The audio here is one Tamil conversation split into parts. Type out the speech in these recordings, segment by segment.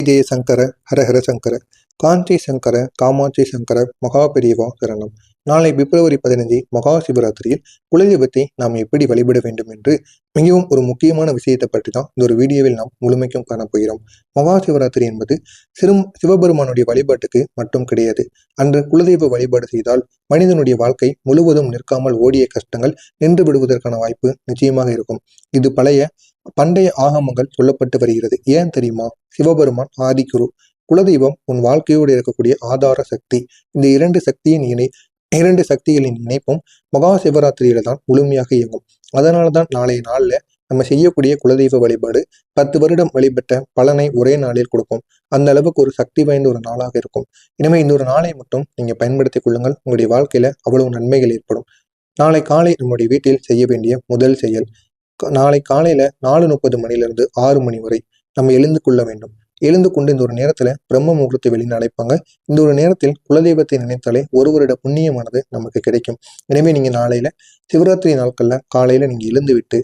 ஜெய சங்கர ஹரஹர சங்கர காஞ்சி சங்கர காமாட்சி சங்கர மகாபெரிவா சரணம். நாளை பிப்ரவரி 15 மகா சிவராத்திரியில் குலதெய்வத்தை நாம் எப்படி வழிபட வேண்டும் என்று மிகவும் ஒரு முக்கியமான விஷயத்தை பற்றி தான் இந்த ஒரு வீடியோவில் நாம் முழுமைக்கும் காணப்போகிறோம். மகா சிவராத்திரி என்பது சிவபெருமானுடைய வழிபாட்டுக்கு மட்டும் கிடையாது. அன்று குலதெய்வ வழிபாடு செய்தால் மனிதனுடைய வாழ்க்கை முழுவதும் நிற்காமல் ஓடிய கஷ்டங்கள் நின்று விடுவதற்கான வாய்ப்பு நிச்சயமாக இருக்கும். இது பண்டைய ஆகமங்கள் சொல்லப்பட்டு வருகிறது. ஏன் தெரியுமா? சிவபெருமான் ஆதிகுரு, குலதெய்வம் உன் வாழ்க்கையோடு இருக்கக்கூடிய ஆதார சக்தி. இந்த இரண்டு சக்திகளின் இணைப்பும் மகா சிவராத்திரியில தான் முழுமையாக இயங்கும். அதனால்தான் நாளைய நாள்ல நம்ம செய்யக்கூடிய குலதெய்வ வழிபாடு 10 வருடம் வழிபட்ட பலனை ஒரே நாளில் கொடுக்கும். அந்த அளவுக்கு ஒரு சக்தி வாய்ந்த ஒரு நாளாக இருக்கும். இனிமே இந்த ஒரு நாளை மட்டும் நீங்க பயன்படுத்திக் கொள்ளுங்கள். உங்களுடைய வாழ்க்கையில அவ்வளவு நன்மைகள் ஏற்படும். நாளை காலை நம்முடைய வீட்டில் செய்ய வேண்டிய முதல் செயல், நாளை காலையில 4:30 மணிலிருந்து 6 மணி வரை நம்ம எழுந்து கொள்ள வேண்டும். எழுந்து கொண்டு இந்த ஒரு நேரத்துல பிரம்ம முகூர்த்த வெளின்னு அழைப்பாங்க. இந்த ஒரு நேரத்தில் குலதெய்வத்தை நினைத்தாலே ஒரு வருட புண்ணியமானது நமக்கு கிடைக்கும். எனவே நீங்க நாளையில சிவராத்திரி நாட்கள்ல காலையில நீங்க எழுந்து விட்டு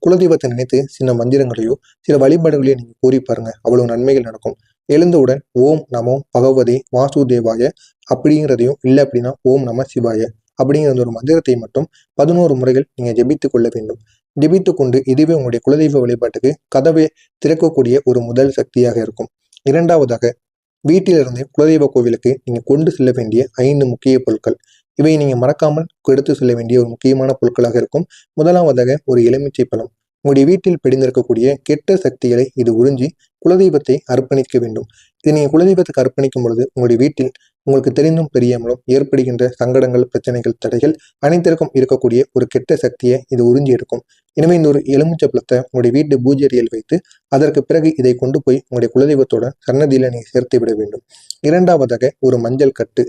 குலதெய்வத்தை நினைத்து சின்ன மந்திரங்களையோ சில வழிபாடுகளையோ நீங்க கூறி பாருங்க. அவ்வளவு நன்மைகள் நடக்கும். எழுந்தவுடன் ஓம் நமோ பகவதே வாசுதேவாய அப்படிங்கிறதையும், இல்லை அப்படின்னா ஓம் நம சிவாய அப்படிங்கிற ஒரு மந்திரத்தை மட்டும் 11 முறைகள் நீங்க ஜெபித்துக் கொள்ள வேண்டும். ஜெபித்து கொண்டு இதுவே உங்களுடைய குலதெய்வ வழிபாட்டுக்கு கதவை திறக்கக்கூடிய ஒரு முதல் சக்தியாக இருக்கும். இரண்டாவதாக, வீட்டிலிருந்து குலதெய்வ கோவிலுக்கு நீங்க கொண்டு செல்ல வேண்டிய 5 முக்கிய பொருட்கள். இவை நீங்க மறக்காமல் எடுத்து செல்ல வேண்டிய ஒரு முக்கியமான பொருட்களாக இருக்கும். முதலாவதாக ஒரு எலுமிச்சை பழம். உங்களுடைய வீட்டில் பிடிந்திருக்கக்கூடிய கெட்ட சக்திகளை இது உறிஞ்சி குலதெய்வத்தை அர்ப்பணிக்க வேண்டும். இதை நீங்க குலதெய்வத்துக்கு அர்ப்பணிக்கும் பொழுது உங்களுடைய வீட்டில் உங்களுக்கு தெரிந்தும் தெரியாமலும் ஏற்படுகின்ற சங்கடங்கள், பிரச்சனைகள், தடைகள் அனைத்திற்கும் இருக்கக்கூடிய ஒரு கெட்ட சக்தியை இது உறிஞ்சி எடுக்கும். எனவே இந்த ஒரு எலுமிச்சை பழத்தை உங்களுடைய வீட்டு பூஜை அறையில் வைத்து அதற்கு பிறகு இதை கொண்டு போய் உங்களுடைய குலதெய்வத்தோட சன்னதியில நீங்க சேர்த்து விட வேண்டும். இரண்டாவதாக ஒரு மஞ்சள் கட்டு,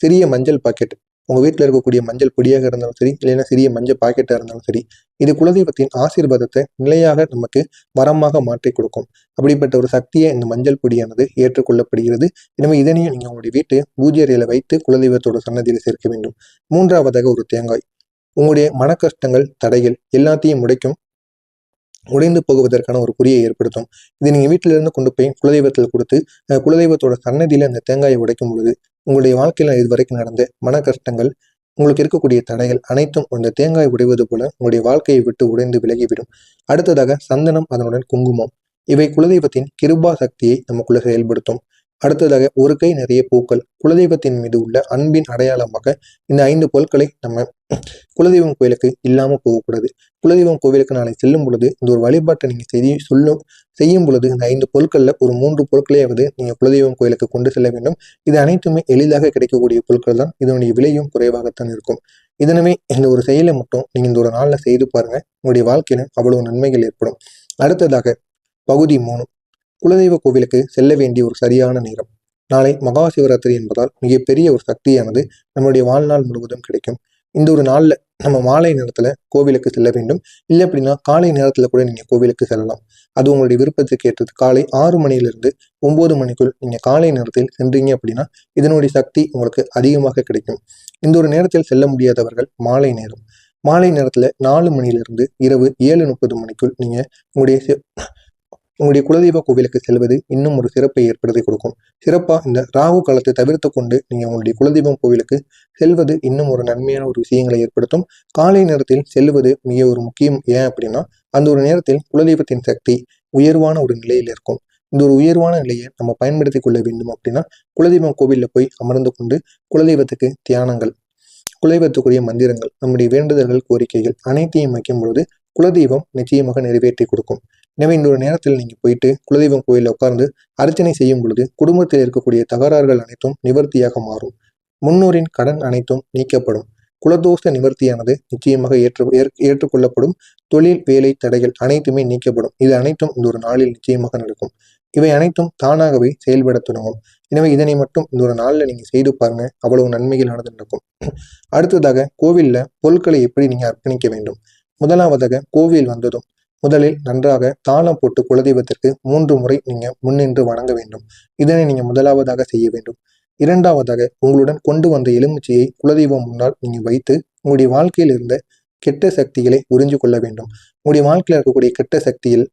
சிறிய மஞ்சள் பாக்கெட். உங்க வீட்டில் இருக்கக்கூடிய மஞ்சள் பொடியாக இருந்தாலும் சரி, இல்லைன்னா சிறிய மஞ்சள் பாக்கெட்டா இருந்தாலும் சரி, இது குலதெய்வத்தின் ஆசீர்வாதத்தை நிலையாக நமக்கு வரமாக மாற்றி கொடுக்கும். அப்படிப்பட்ட ஒரு சக்தியை இந்த மஞ்சள் பொடியானது ஏற்றுக்கொள்ளப்படுகிறது. எனவே இதனையும் நீங்க உங்களுடைய வீட்டு பூஜை அறையில வைத்து குலதெய்வத்தோட சன்னதியில சேர்க்க வேண்டும். மூன்றாவதாக ஒரு தேங்காய். உங்களுடைய மன கஷ்டங்கள், தடைகள் எல்லாத்தையும் உடைந்து போகுவதற்கான ஒரு குறியை ஏற்படுத்தும். இது நீங்க வீட்டிலிருந்து கொண்டு போய் குலதெய்வத்தில் கொடுத்து குலதெய்வத்தோட சன்னதியில அந்த தேங்காயை உடைக்கும் பொழுது உங்களுடைய வாழ்க்கையில இதுவரைக்கும் நடந்த மன கஷ்டங்கள், உங்களுக்கு இருக்கக்கூடிய தடைகள் அனைத்தும் அந்த தேங்காய் உடைவது போல உங்களுடைய வாழ்க்கையை விட்டு உடைந்து விலகிவிடும். அடுத்ததாக சந்தனம், அதனுடன் குங்குமம். இவை குலதெய்வத்தின் கிருபா சக்தியை நமக்குள்ள செயல்படுத்தும். அடுத்ததாக ஒரு கை நிறைய பூக்கள். குலதெய்வத்தின் மீது உள்ள அன்பின் அடையாளமாக இந்த 5 பொருட்களை நம்ம குலதெய்வம் கோயிலுக்கு இல்லாம போகக்கூடாது. குலதெய்வம் கோவிலுக்கு நாளை செல்லும் பொழுது இந்த ஒரு வழிபாட்டை நீங்க செய்யும் பொழுது இந்த 5 பொருட்கள்ல ஒரு 3 பொருட்களையாவது நீங்க குலதெய்வம் கோயிலுக்கு கொண்டு செல்ல வேண்டும். இது அனைத்துமே எளிதாக கிடைக்கக்கூடிய பொருட்கள் தான். இதனுடைய விலையும் குறைவாகத்தான் இருக்கும். இதனமே இந்த ஒரு செயலை மட்டும் நீங்க இந்த ஒரு நாள்ல செய்து பாருங்க. உங்களுடைய வாழ்க்கையில அவ்வளவு நன்மைகள் ஏற்படும். அடுத்ததாக பகுதி 3, குலதெய்வ கோவிலுக்கு செல்ல வேண்டிய ஒரு சரியான நேரம். நாளை மகா சிவராத்திரி என்பதால் மிகப்பெரிய ஒரு சக்தியானது நம்மளுடைய வாழ்நாள் முழுவதும் கிடைக்கும். இந்த ஒரு நாள்ல நம்ம மாலை நேரத்துல கோவிலுக்கு செல்ல வேண்டும். இல்லை அப்படின்னா காலை நேரத்துல கூட நீங்க கோவிலுக்கு செல்லலாம். அது உங்களுடைய விருப்பத்துக்கு ஏற்றது. காலை 6 மணியிலிருந்து 9 மணிக்குள் நீங்க காலை நேரத்தில் சென்றீங்க அப்படின்னா இதனுடைய சக்தி உங்களுக்கு அதிகமாக கிடைக்கும். இந்த ஒரு நேரத்தில் செல்ல முடியாதவர்கள் மாலை நேரத்துல 4 மணியிலிருந்து இரவு 7:30 மணிக்குள் நீங்க உங்களுடைய குலதெய்வ கோவிலுக்கு செல்வது இன்னும் ஒரு சிறப்பை ஏற்படுத்தி கொடுக்கும். சிறப்பா இந்த ராகு காலத்தை தவிர்த்து கொண்டு நீங்க உங்களுடைய குலதெய்வம் கோவிலுக்கு செல்வது இன்னும் ஒரு நன்மையான ஒரு விஷயங்களை ஏற்படுத்தும். காலை நேரத்தில் செல்வது மிக ஒரு முக்கியம். ஏன் அப்படின்னா அந்த ஒரு நேரத்தில் குலதெய்வத்தின் சக்தி உயர்வான ஒரு நிலையில் இருக்கும். இந்த ஒரு உயர்வான நிலையை நம்ம பயன்படுத்தி கொள்ள வேண்டும் அப்படின்னா குலதெய்வம் கோவிலில் போய் அமர்ந்து கொண்டு குலதெய்வத்துக்கு தியானங்கள், குலதெய்வத்துக்குரிய மந்திரங்கள், நம்முடைய வேண்டுதல்கள், கோரிக்கைகள் அனைத்தையும் வைக்கும் பொழுது குலதெய்வம் நிச்சயமாக நிறைவேற்றி கொடுக்கும். எனவே இந்த ஒரு நேரத்தில் நீங்க போயிட்டு குலதெய்வம் கோயிலில் உட்கார்ந்து அர்ச்சனை செய்யும் பொழுது குடும்பத்தில் இருக்கக்கூடிய தகராறுகள் அனைத்தும் நிவர்த்தியாக மாறும். முன்னோரின் கடன் அனைத்தும் நீக்கப்படும். குலதோஷ நிவர்த்தியானது நிச்சயமாக ஏற்றுக்கொள்ளப்படும். தொழில், வேலை தடைகள் அனைத்துமே நீக்கப்படும். இது அனைத்தும் இந்த ஒரு நாளில் நிச்சயமாக நடக்கும். இவை அனைத்தும் தானாகவே செயல்பட தொடங்கும். எனவே இதனை மட்டும் இந்த ஒரு நாள்ல நீங்க செய்து பாருங்க. அவ்வளவு நன்மைகளானது நடக்கும். அடுத்ததாக கோவில்ல பொருட்களை எப்படி நீங்க அர்ப்பணிக்க வேண்டும். முதலாவதாக கோவில் வந்ததும் முதலில் நன்றாக தாளம் போட்டு குலதெய்வத்திற்கு 3 முறை நீங்க முன்னின்று வணங்க வேண்டும். இதனை நீங்க முதலாவதாக செய்ய வேண்டும். இரண்டாவதாக உங்களுடன் கொண்டு வந்த எலுமிச்சையை குலதெய்வம் முன்னால் நீங்க வைத்து உங்களுடைய வாழ்க்கையில் இருந்த கெட்ட சக்திகளை உறிஞ்சு கொள்ள வேண்டும். உங்களுடைய வாழ்க்கையில் இருக்கக்கூடிய கெட்ட சக்தியில்,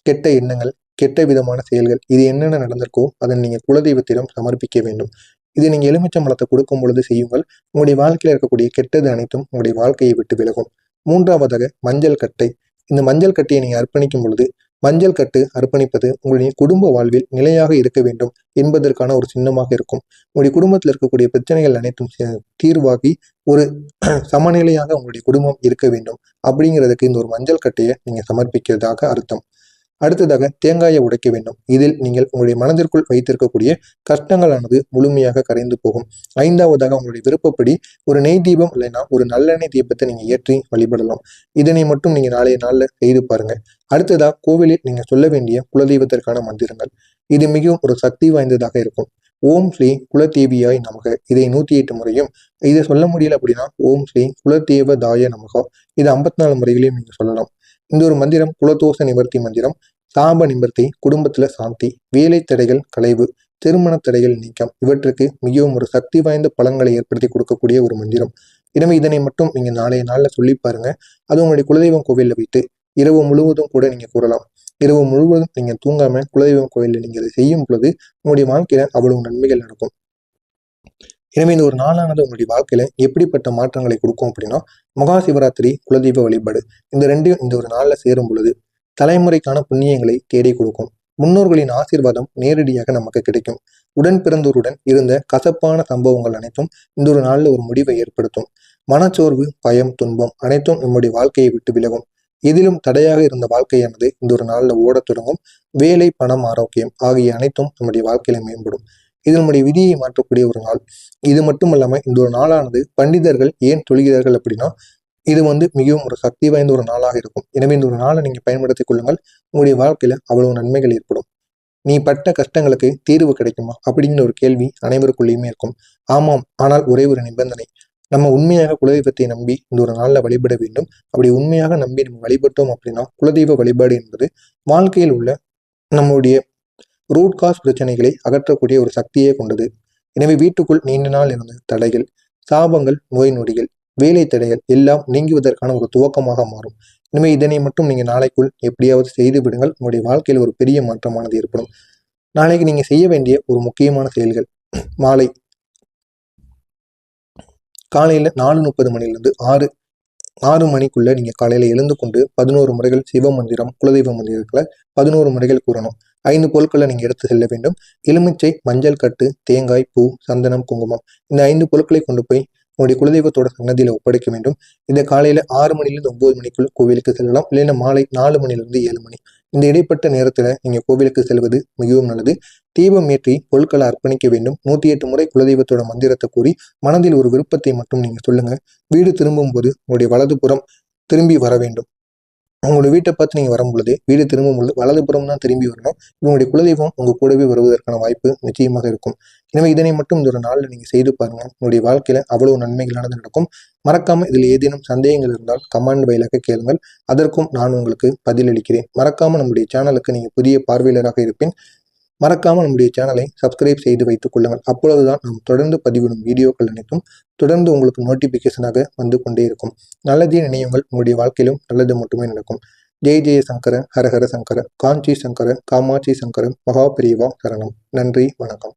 கெட்ட எண்ணங்கள், கெட்ட விதமான செயல்கள் இது என்னென்ன நடந்திருக்கோ அதை நீங்கள் குலதெய்வத்திடம் சமர்ப்பிக்க வேண்டும். இது நீங்கள் எலுமிச்சம்பழத்தை கொடுக்கும் பொழுது செய்யுங்கள். உங்களுடைய வாழ்க்கையில் இருக்கக்கூடிய கெட்டது அனைத்தும் உங்களுடைய வாழ்க்கையை விட்டு விலகும். மூன்றாவதாக மஞ்சள் கட்டை. இந்த மஞ்சள் கட்டையை நீங்கள் அர்ப்பணிக்கும் பொழுது மஞ்சள் கட்டு அர்ப்பணிப்பது உங்களுடைய குடும்ப வாழ்வில் நிலையாக இருக்க வேண்டும் என்பதற்கான ஒரு சின்னமாக இருக்கும். உங்களுடைய குடும்பத்தில் இருக்கக்கூடிய பிரச்சனைகள் அனைத்தும் தீர்வாகி ஒரு சமநிலையாக உங்களுடைய குடும்பம் இருக்க வேண்டும் அப்படிங்கிறதுக்கு இந்த ஒரு மஞ்சள் கட்டையை நீங்க சமர்ப்பிக்கிறதாக அர்த்தம். அடுத்ததாக தேங்காயை உடைக்க வேண்டும். இதில் நீங்கள் உங்களுடைய மனதிற்குள் வைத்திருக்கக்கூடிய கஷ்டங்களானது முழுமையாக கரைந்து போகும். ஐந்தாவதாக உங்களுடைய விருப்பப்படி ஒரு நெய் தீபம் இல்லைன்னா ஒரு நல்லெண்ணெய் தீபத்தை நீங்க ஏற்றி வழிபடலாம். இதனை மட்டும் நீங்க நாளைய நாள்ல செய்து பாருங்க. அடுத்ததா கோவிலில் நீங்க சொல்ல வேண்டிய குலதெய்வத்திற்கான மந்திரங்கள். இது மிகவும் ஒரு சக்தி வாய்ந்ததாக இருக்கும். ஓம் ஸ்ரீ குலதேவியாய் நமக, இதை 108 முறையும், இதை சொல்ல முடியல அப்படின்னா ஓம் ஸ்ரீ குலதேவதாய நமக, இது 54 முறைகளையும் நீங்க சொல்லலாம். இந்த ஒரு மந்திரம் குலதோஷ நிவர்த்தி மந்திரம், சாப நிவர்த்தி, குடும்பத்துல சாந்தி, வேலை தடைகள் களைவு, திருமண தடைகள் நீக்கம், இவற்றுக்கு மிகவும் ஒரு சக்தி வாய்ந்த பலன்களை ஏற்படுத்தி கொடுக்கக்கூடிய ஒரு மந்திரம். எனவே இதனை மட்டும் நீங்க நாளைய நாள்ல சொல்லி பாருங்க. அது உங்களுடைய குலதெய்வம் கோவில்ல வைத்து இரவு முழுவதும் கூட நீங்க கூறலாம். இரவு முழுவதும் நீங்க தூங்காம குலதெய்வம் கோவில்ல நீங்க இதை செய்யும் பொழுது உங்களுடைய வாழ்க்கையில அவ்வளவு நன்மைகள் நடக்கும். எனவே இந்த ஒரு நாளானது உங்களுடைய வாழ்க்கையில எப்படிப்பட்ட மாற்றங்களை கொடுக்கும் அப்படின்னா, மகா சிவராத்திரி, குலதெய்வ வழிபாடு, இந்த ரெண்டையும் இந்த ஒரு நாள்ல சேரும் பொழுது தலைமுறைக்கான புண்ணியங்களை தேடி கொடுக்கும். முன்னோர்களின் ஆசீர்வாதம் நேரடியாக நமக்கு கிடைக்கும். உடன் பிறந்தோருடன் இருந்த கசப்பான சம்பவங்கள் அனைத்தும் இந்த ஒரு நாள்ல ஒரு முடிவை ஏற்படுத்தும். மனச்சோர்வு, பயம், துன்பம் அனைத்தும் நம்முடைய வாழ்க்கையை விட்டு விலகும். எதிலும் தடையாக இருந்த வாழ்க்கையானது இந்த ஒரு நாள்ல ஓடத் தொடங்கும். வேலை, பணம், ஆரோக்கியம் ஆகிய அனைத்தும் நம்முடைய வாழ்க்கையில மேம்படும். இது நம்முடைய விதியை மாற்றக்கூடிய ஒரு நாள். இது மட்டும் இல்லாம இந்த ஒரு நாளானது பண்டிதர்கள் ஏன் சொல்கிறார்கள் அப்படின்னா, இது மிகவும் ஒரு சக்தி வாய்ந்த ஒரு நாளாக இருக்கும். எனவே இந்த ஒரு நாளை நீங்க பயன்படுத்திக் கொள்ளுங்கள். உங்களுடைய வாழ்க்கையில அவ்வளவு நன்மைகள் ஏற்படும். நீ பட்ட கஷ்டங்களுக்கு தீர்வு கிடைக்குமா அப்படிங்கிற ஒரு கேள்வி அனைவருக்குள்ளேயுமே இருக்கும். ஆமாம், ஆனால் ஒரே ஒரு நிபந்தனை. நம்ம உண்மையாக குலதெய்வத்தை நம்பி இந்த ஒரு நாள்ல வழிபட வேண்டும். அப்படி உண்மையாக நம்பி நம்ம வழிபட்டோம் அப்படின்னா, குலதெய்வ வழிபாடு என்பது வாழ்க்கையில் உள்ள நம்முடைய ரூட் காஸ் பிரச்சனைகளை அகற்றக்கூடிய ஒரு சக்தியே கொண்டது. எனவே வீட்டுக்குள் நீண்ட நாள் இருந்த தடைகள், சாபங்கள், நோய் நொடிகள், வேலை தடைகள் எல்லாம் நீங்குவதற்கான ஒரு துவக்கமாக மாறும். எனவே இதனை மட்டும் நீங்க நாளைக்குள் எப்படியாவது செய்து விடுங்கள். உங்களுடைய வாழ்க்கையில் ஒரு பெரிய மாற்றமானது ஏற்படும். நாளைக்கு நீங்க செய்ய வேண்டிய ஒரு முக்கியமான செயல்கள். மாலை காலையில 4:30 மணிலிருந்து 6 மணிக்குள்ள நீங்க காலையில எழுந்து கொண்டு 11 முறைகள் சிவ மந்திரம், குலதெய்வ மந்திரங்களை 11 முறைகள் கூறணும். 5 பொருட்களை நீங்க எடுத்து செல்ல வேண்டும். எலுமிச்சை, மஞ்சள் கட்டு, தேங்காய், பூ, சந்தனம், குங்குமம், இந்த 5 பொருட்களை கொண்டு போய் உங்களுடைய குலதெய்வத்தோட சன்னதியில ஒப்படைக்க வேண்டும். இந்த காலையில 6 மணிலிருந்து 9 மணிக்குள் கோவிலுக்கு செல்லலாம். இல்லைன்னா மாலை 4 மணிலிருந்து 7 மணி, இந்த இடைப்பட்ட நேரத்துல நீங்க கோவிலுக்கு செல்வது மிகவும் நல்லது. தீபம் ஏற்றி பொருட்களை அர்ப்பணிக்க வேண்டும். 108 முறை குலதெய்வத்தோட மந்திரத்தை கூறி மனதில் ஒரு விருப்பத்தை மட்டும் நீங்க சொல்லுங்க. வீடு திரும்பும் போது உங்களுடைய வலதுபுறம் திரும்பி வர வேண்டும். உங்களோட வீட்டை பார்த்து நீங்க வரும் பொழுது வீடு திரும்பும் பொழுது வலதுபுறம் தான் திரும்பி வரணும். உங்களுடைய குலதெய்வம் உங்க கூடவே வருவதற்கான வாய்ப்பு நிச்சயமாக இருக்கும். எனவே இதனை மட்டும் இந்த ஒரு நாள்ல நீங்க செய்து பாருங்க. உங்களுடைய வாழ்க்கையில அவ்வளவு நன்மைகளானது நடக்கும். மறக்காம இதில் ஏதேனும் சந்தேகங்கள் இருந்தால் கமெண்ட் வாயிலாக கேளுங்கள். அதற்கும் நான் உங்களுக்கு பதிலளிக்கிறேன். மறக்காம நம்முடைய சேனலுக்கு நீங்க புதிய பார்வையாளராக இருப்பேன். மறக்காமல் நம்முடைய சேனலை சப்ஸ்கிரைப் செய்து வைத்துக் கொள்ளுங்கள். அப்பொழுதுதான் நாம் தொடர்ந்து பதிவிடும் வீடியோக்கள் அனைத்தும் தொடர்ந்து உங்களுக்கு நோட்டிபிகேஷனாக வந்து கொண்டே இருக்கும். நல்லதே நினையுங்கள். உங்களுடைய வாழ்க்கையிலும் நல்லது மட்டுமே நடக்கும். ஜெய ஜெய சங்கர, ஹரஹர சங்கர, காஞ்சி சங்கர, காமாட்சி சங்கர, மகா பெரியவா சரணம். நன்றி, வணக்கம்.